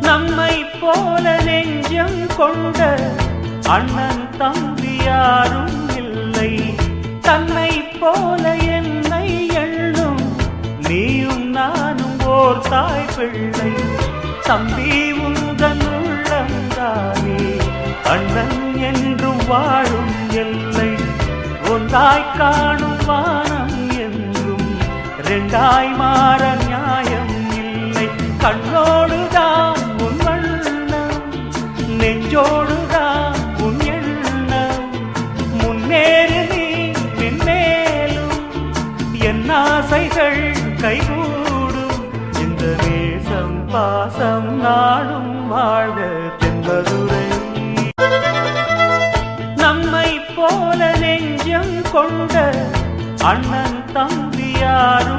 நம்மை போல நெஞ்சம் கொண்ட அண்ணன் தம்பி யாரும் இல்லை. தன்னை போல என்னை எண்ணும் நீயும் நானும் ஓர் தாய் பிள்ளை. தம்பி உந்தன் உள்ளந்தானே அண்ணன் என்றும் வாழும் எல்லை. ஒன்றாய் காணும் வானம் என்றும் ரெண்டாய் மாற நியாயம் இல்லை. கண்ணோடுதான் உன் வண்ணம், நெஞ்சோடுதான் உன் எண்ணம். முன்னேறு நீ மென்மேலும், என் ஆசைகள் கைகூடும். இந்த நேசம் பாசம் நாடும் வாழ்க தென்பதுரை. நம்மை போல நெஞ்சம் கொண்ட அண்ணன் தம்பி யாரும்